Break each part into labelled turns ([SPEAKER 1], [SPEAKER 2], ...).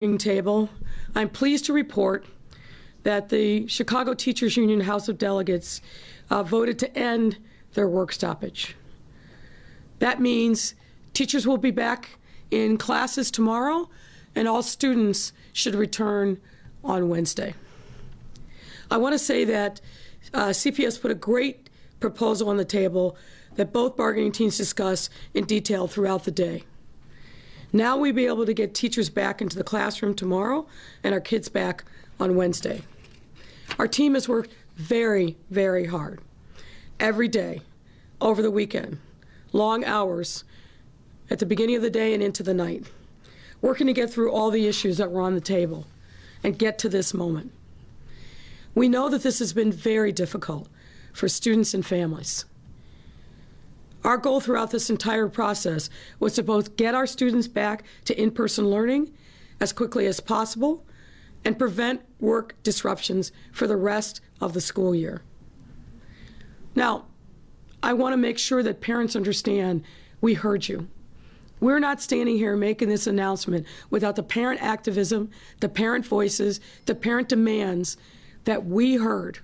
[SPEAKER 1] Table, I'm pleased to report that the Chicago Teachers Union House of Delegates voted to end their work stoppage. That means teachers will be back in classes tomorrow, and all students should return on Wednesday. I want to say that CPS put a great proposal on the table that both bargaining teams discussed in detail throughout the day. Now we'll be able to get teachers back into the classroom tomorrow and our kids back on Wednesday. Our team has worked very, very hard every day, over the weekend, long hours at the beginning of the day and into the night, working to get through all the issues that were on the table and get to this moment. We know that this has been very difficult for students and families. Our goal throughout this entire process was to both get our students back to in-person learning as quickly as possible and prevent work disruptions for the rest of the school year. Now, I want to make sure that parents understand we heard you. We're not standing here making this announcement without the parent activism, the parent voices, the parent demands that we heard.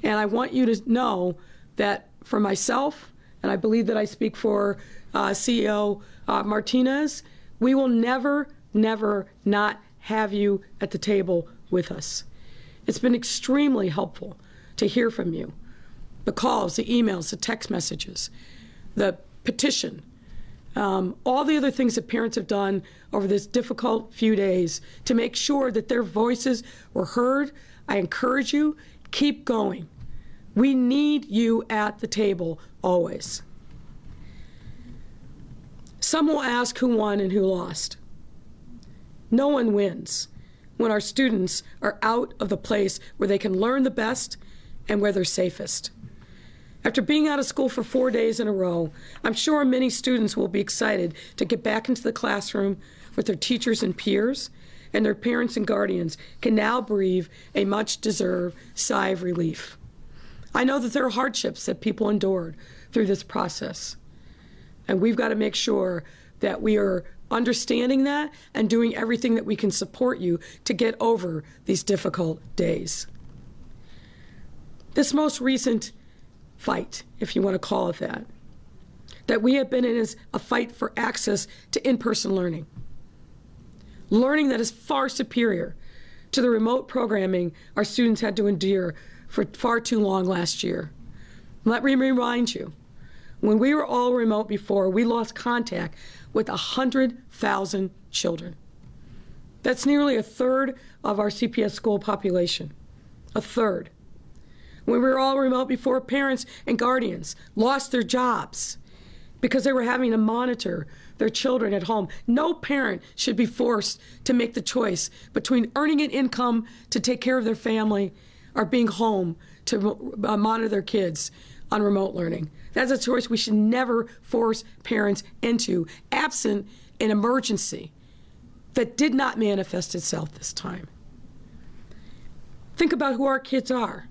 [SPEAKER 1] And I want you to know that for myself, and I believe that I speak for CEO Martinez, we will never, never not have you at the table with us. It's been extremely helpful to hear from you. The calls, the emails, the text messages, the petition, all the other things that parents have done over this difficult few days to make sure that their voices were heard. I encourage you, keep going. We need you at the table always. Some will ask who won and who lost. No one wins when our students are out of the place where they can learn the best and where they're safest. After being out of school for 4 days in a row, I'm sure many students will be excited to get back into the classroom with their teachers and peers, and their parents and guardians can now breathe a much-deserved sigh of relief. I know that there are hardships that people endured through this process, and we've got to make sure that we are understanding that and doing everything that we can support you to get over these difficult days. This most recent fight, if you want to call it that we have been in is a fight for access to in-person learning. Learning that is far superior to the remote programming our students had to endure for far too long last year. Let me remind you, when we were all remote before, we lost contact with 100,000 children. That's nearly a third of our CPS school population, a third. When we were all remote before, parents and guardians lost their jobs because they were having to monitor their children at home. No parent should be forced to make the choice between earning an income to take care of their family or being home to monitor their kids on remote learning. That's a choice we should never force parents into, absent an emergency that did not manifest itself this time. Think about who our kids are.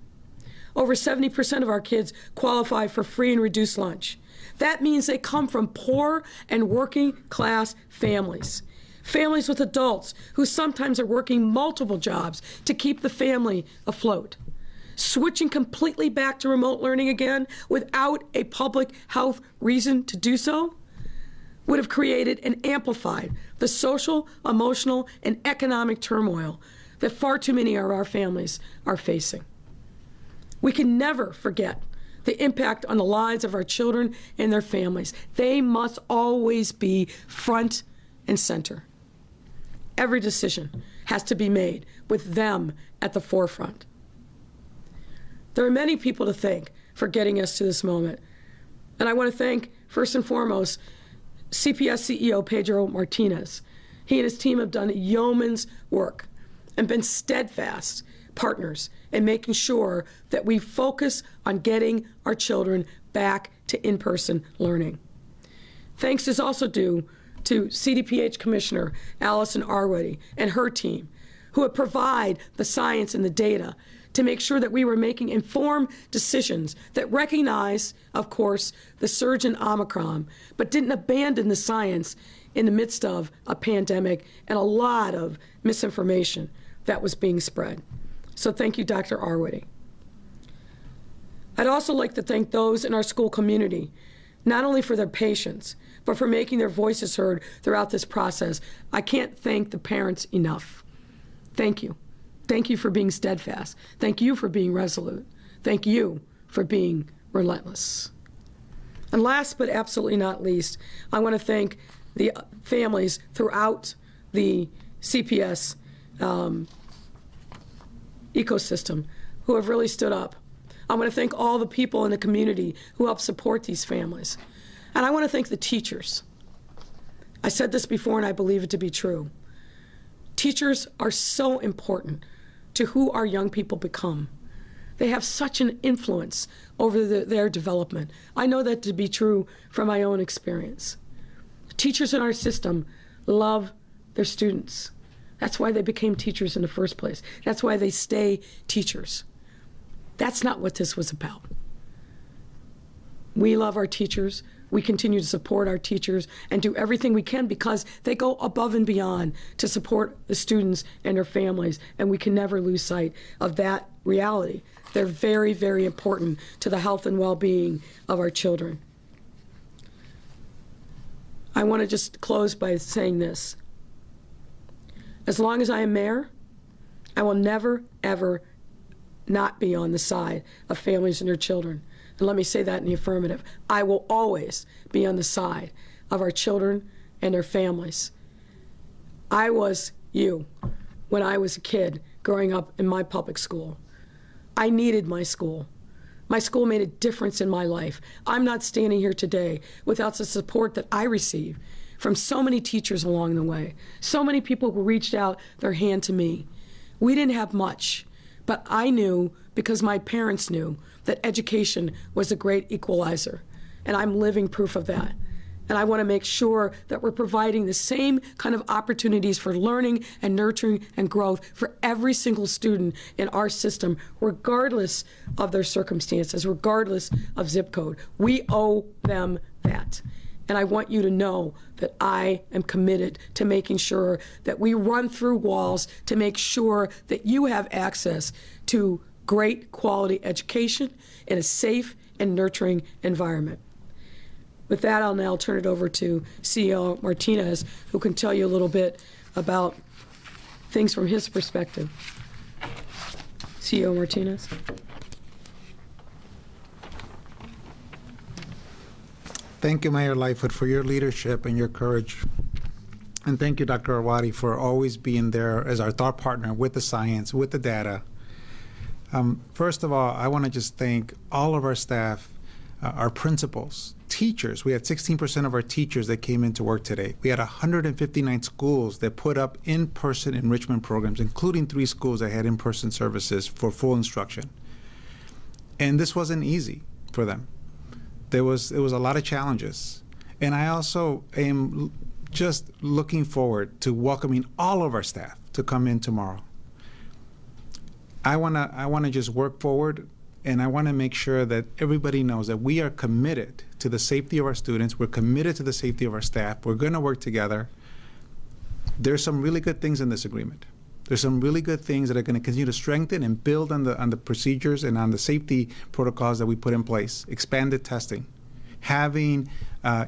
[SPEAKER 1] Over 70% of our kids qualify for free and reduced lunch. That means they come from poor and working class families. Families with adults who sometimes are working multiple jobs to keep the family afloat. Switching completely back to remote learning again without a public health reason to do so would have created and amplified the social, emotional, and economic turmoil that far too many of our families are facing. We can never forget the impact on the lives of our children and their families. They must always be front and center. Every decision has to be made with them at the forefront. There are many people to thank for getting us to this moment. And I want to thank, first and foremost, CPS CEO Pedro Martinez. He and his team have done yeoman's work and been steadfast partners in making sure that we focus on getting our children back to in-person learning. Thanks is also due to CDPH Commissioner Allison Arwady and her team, who would provide the science and the data to make sure that we were making informed decisions that recognize, of course, the surge in Omicron, but didn't abandon the science in the midst of a pandemic and a lot of misinformation that was being spread. So thank you, Dr. Arwady. I'd also like to thank those in our school community, not only for their patience, but for making their voices heard throughout this process. I can't thank the parents enough. Thank you. Thank you for being steadfast. Thank you for being resolute. Thank you for being relentless. And last but absolutely not least, I want to thank the families throughout the CPS ecosystem who have really stood up. I want to thank all the people in the community who help support these families. And I want to thank the teachers. I said this before and I believe it to be true. Teachers are so important to who our young people become. They have such an influence over their development. I know that to be true from my own experience. Teachers in our system love their students. That's why they became teachers in the first place. That's why they stay teachers. That's not what this was about. We love our teachers. We continue to support our teachers and do everything we can because they go above and beyond to support the students and their families, and we can never lose sight of that reality. They're very, very important to the health and well-being of our children. I want to just close by saying this. As long as I am mayor, I will never, ever not be on the side of families and their children. And let me say that in the affirmative. I will always be on the side of our children and their families. I was you when I was a kid growing up in my public school. I needed my school. My school made a difference in my life. I'm not standing here today without the support that I received from so many teachers along the way, so many people who reached out their hand to me. We didn't have much, but I knew, because my parents knew, that education was a great equalizer, and I'm living proof of that. And I want to make sure that we're providing the same kind of opportunities for learning and nurturing and growth for every single student in our system, regardless of their circumstances, regardless of zip code. We owe them that. And I want you to know that I am committed to making sure that we run through walls to make sure that you have access to great quality education in a safe and nurturing environment. With that, I'll now turn it over to CEO Martinez, who can tell you a little bit about things from his perspective. CEO Martinez.
[SPEAKER 2] Thank you, Mayor Lightfoot, for your leadership and your courage. And thank you, Dr. Arwady, for always being there as our thought partner with the science, with the data. First of all, I want to just thank all of our staff, our principals, teachers. We had 16% of our teachers that came into work today. We had 159 schools that put up in-person enrichment programs, including 3 schools that had in-person services for full instruction. And this wasn't easy for them. It was a lot of challenges. And I also am just looking forward to welcoming all of our staff to come in tomorrow. I wanna just work forward, and I want to make sure that everybody knows that we are committed to the safety of our students. We're committed to the safety of our staff. We're going to work together. There's some really good things in this agreement. There's some really good things that are going to continue to strengthen and build on the procedures and on the safety protocols that we put in place. Expanded testing, having a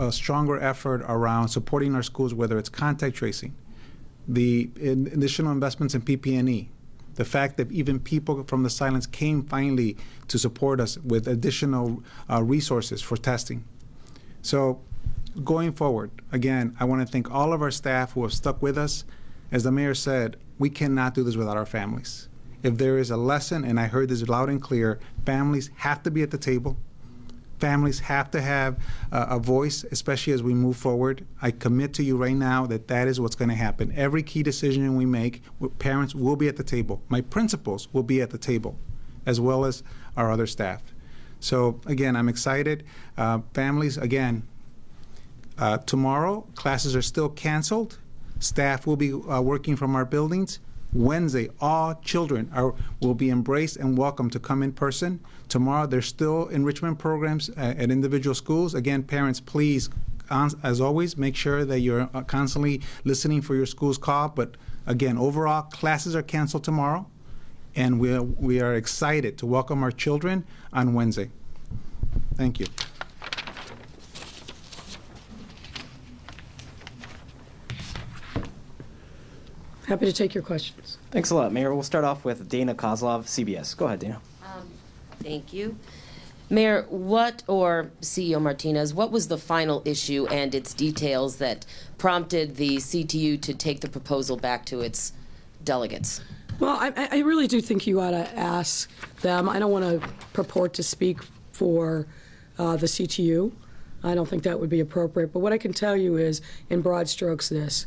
[SPEAKER 2] stronger effort around supporting our schools, whether it's contact tracing, the additional investments in PP&E, the fact that even people from the silence came finally to support us with additional resources for testing. So going forward, again, I want to thank all of our staff who have stuck with us. As the mayor said, we cannot do this without our families. If there is a lesson, and I heard this loud and clear, families have to be at the table. Families have to have a voice, especially as we move forward. I commit to you right now that that is what's going to happen. Every key decision we make, parents will be at the table. My principals will be at the table, as well as our other staff. So again, I'm excited. Families, again, tomorrow, classes are still canceled. Staff will be working from our buildings. Wednesday, all children will be embraced and welcome to come in person. Tomorrow, there's still enrichment programs at individual schools. Again, parents, please as always, make sure that you're constantly listening for your school's call. But again, overall, classes are canceled tomorrow, and we are excited to welcome our children on Wednesday. Thank you.
[SPEAKER 1] Happy to take your questions.
[SPEAKER 3] Thanks a lot, Mayor. We'll start off with Dana Kozlov, CBS. Go ahead, Dana.
[SPEAKER 4] Thank you. Mayor, or CEO Martinez, what was the final issue and its details that prompted the CTU to take the proposal back to its delegates?
[SPEAKER 1] Well, I really do think you ought to ask them. I don't want to purport to speak for the CTU. I don't think that would be appropriate. But what I can tell you is, in broad strokes, this.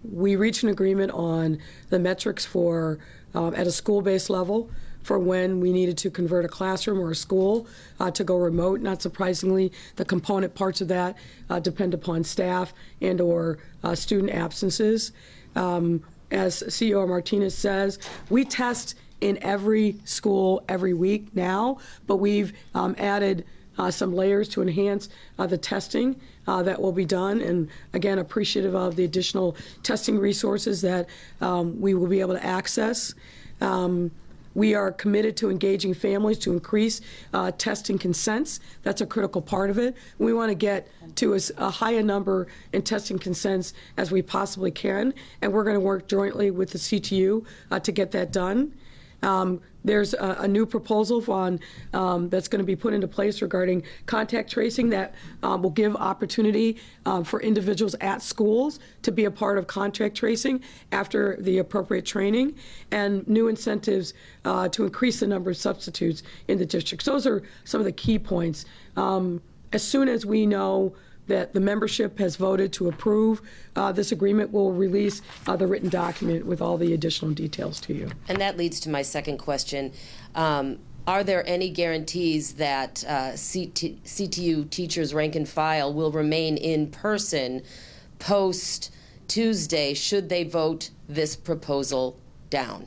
[SPEAKER 1] We reached an agreement on the metrics for, at a school-based level, for when we needed to convert a classroom or a school to go remote. Not surprisingly, the component parts of that depend upon staff and or student absences. As CEO Martinez says, we test in every school every week now, but we've added some layers to enhance the testing that will be done, and again, appreciative of the additional testing resources that we will be able to access. We are committed to engaging families to increase testing consents. That's a critical part of it. We want to get to as high a number in testing consents as we possibly can, and we're going to work jointly with the CTU to get that done. There's a new proposal that's going to be put into place regarding contact tracing that will give opportunity for individuals at schools to be a part of contact tracing after the appropriate training, and new incentives to increase the number of substitutes in the districts. Those are some of the key points. As soon as we know that the membership has voted to approve this agreement, we'll release the written document with all the additional details to you.
[SPEAKER 4] And that leads to my second question. Are there any guarantees that CTU teachers rank and file will remain in person post Tuesday should they vote this proposal down?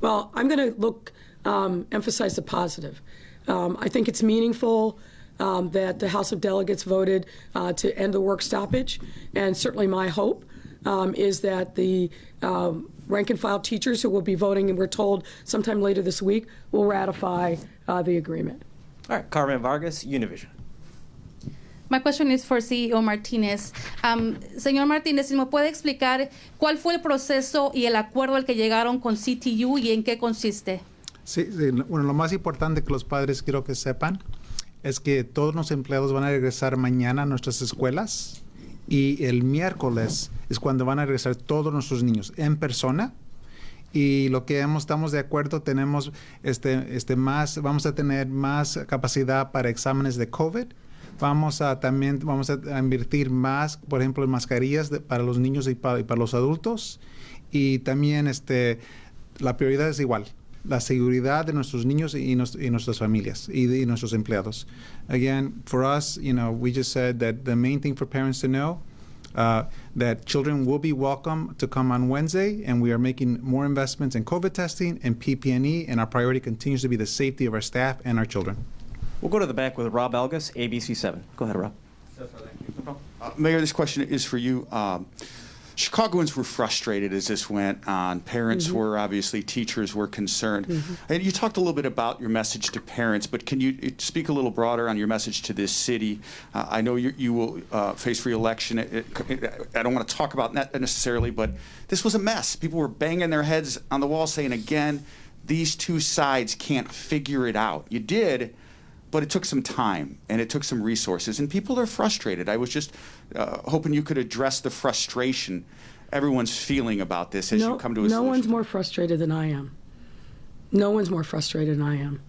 [SPEAKER 1] Well, I'm going to emphasize the positive. I think it's meaningful that the House of Delegates voted to end the work stoppage, and certainly my hope is that the rank and file teachers who will be voting, and we're told sometime later this week, will ratify the agreement.
[SPEAKER 3] All right, Carmen Vargas, Univision.
[SPEAKER 5] My question is for CEO Martinez. Señor Martínez, ¿me puede explicar cuál fue el proceso y el acuerdo al que llegaron con CTU y en qué consiste?
[SPEAKER 2] Sí, bueno, lo más importante que los padres quiero que sepan es que todos los empleados van a regresar mañana a nuestras escuelas, y el miércoles es cuando van a regresar todos nuestros niños en persona. Y lo que estamos de acuerdo, tenemos vamos a tener más capacidad para exámenes de COVID. Vamos a invertir más, por ejemplo, en mascarillas para los niños y para los adultos. Y también la prioridad es igual: la seguridad de nuestros niños y nuestras familias y nuestros empleados. Again, for us, we just said that the main thing for parents to know that children will be welcome to come on Wednesday, and we are making more investments in COVID testing and PPE, and our priority continues to be the safety of our staff and our children.
[SPEAKER 3] We'll go to the back with Rob Elgas, ABC7. Go ahead, Rob.
[SPEAKER 6] Mayor, this question is for you. Chicagoans were frustrated as this went on. Parents were, obviously, teachers were concerned. And you talked a little bit about your message to parents, but can you speak a little broader on your message to this city? I know you will face re-election. I don't want to talk about that necessarily, but this was a mess. People were banging their heads on the wall saying, again, these two sides can't figure it out. You did, but it took some time and it took some resources, and people are frustrated. I was just hoping you could address the frustration everyone's feeling about this as you come to a solution.
[SPEAKER 1] No one's more frustrated than I am. No one's more frustrated than I am.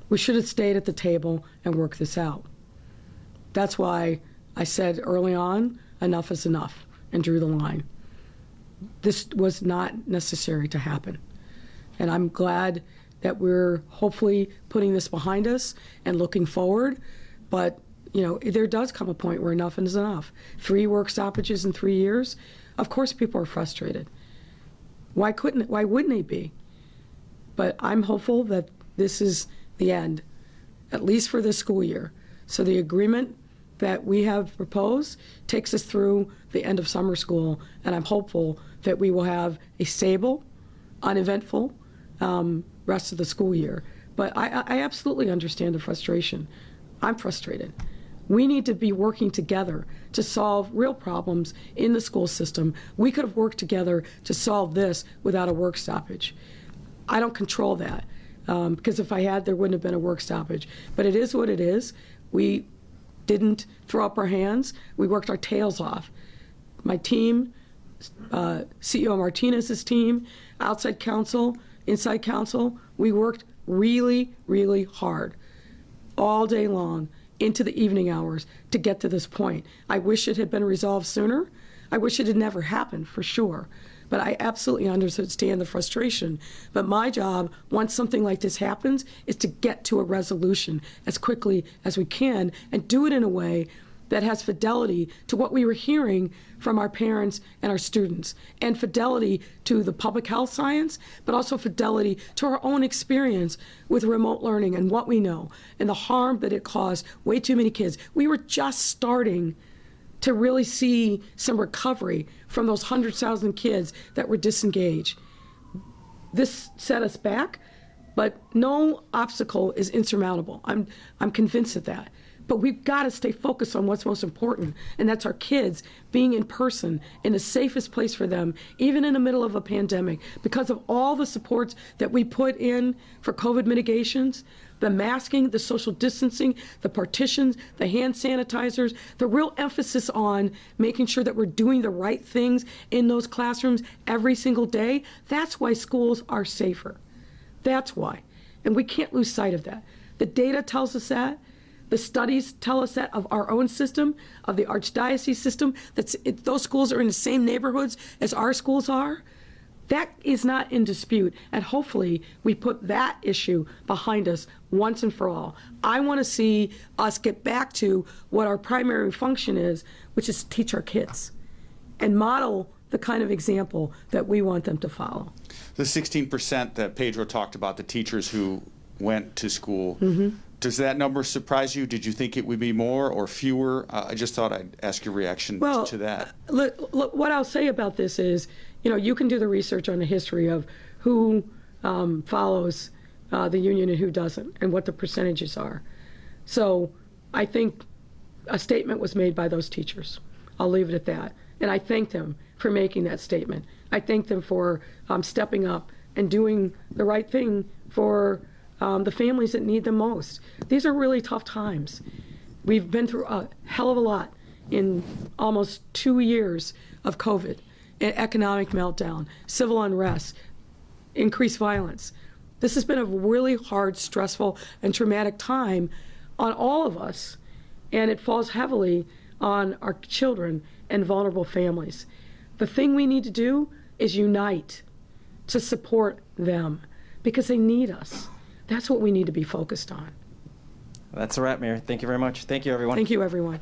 [SPEAKER 1] We should have stayed at the table and worked this out. That's why I said early on, enough is enough, and drew the line. This was not necessary to happen. And I'm glad that we're hopefully putting this behind us and looking forward. But, there does come a point where enough is enough. 3 work stoppages in 3 years, of course people are frustrated. Why wouldn't they be? But I'm hopeful that this is the end, at least for this school year. So the agreement that we have proposed takes us through the end of summer school, and I'm hopeful that we will have a stable, uneventful rest of the school year. But I absolutely understand the frustration. I'm frustrated. We need to be working together to solve real problems in the school system. We could have worked together to solve this without a work stoppage. I don't control that, because if I had, there wouldn't have been a work stoppage. But it is what it is. We didn't throw up our hands. We worked our tails off. My team, CEO Martinez's team, outside counsel, inside counsel, we worked really, really hard all day long into the evening hours to get to this point. I wish it had been resolved sooner. I wish it had never happened, for sure. But I absolutely understand the frustration. But my job, once something like this happens, is to get to a resolution as quickly as we can and do it in a way that has fidelity to what we were hearing from our parents and our students, and fidelity to the public health science, but also fidelity to our own experience with remote learning and what we know and the harm that it caused way too many kids. We were just starting to really see some recovery from those 100,000 kids that were disengaged. This set us back, but no obstacle is insurmountable. I'm convinced of that. But we've got to stay focused on what's most important, and that's our kids being in person in the safest place for them, even in the middle of a pandemic, because of all the supports that we put in for COVID mitigations, the masking, the social distancing, the partitions, the hand sanitizers, the real emphasis on making sure that we're doing the right things in those classrooms every single day. That's why schools are safer. That's why. And we can't lose sight of that. The data tells us that. The studies tell us that of our own system, of the Archdiocese system, those schools are in the same neighborhoods as our schools are. That is not in dispute, and hopefully we put that issue behind us once and for all. I want to see us get back to what our primary function is, which is to teach our kids and model the kind of example that we want them to follow.
[SPEAKER 6] The 16% that Pedro talked about, the teachers who went to school, does that number surprise you? Did you think it would be more or fewer? I just thought I'd ask your reaction to that.
[SPEAKER 1] Look, what I'll say about this is, you can do the research on the history of who follows the union and who doesn't, and what the percentages are. So I think a statement was made by those teachers. I'll leave it at that. And I thank them for making that statement. I thank them for stepping up and doing the right thing for the families that need them most. These are really tough times. We've been through a hell of a lot in almost 2 years of COVID, economic meltdown, civil unrest, increased violence. This has been a really hard, stressful, and traumatic time on all of us, and it falls heavily on our children and vulnerable families. The thing we need to do is unite to support them, because they need us. That's what we need to be focused on.
[SPEAKER 3] That's a wrap, Mayor. Thank you very much. Thank you, everyone.
[SPEAKER 1] Thank you, everyone.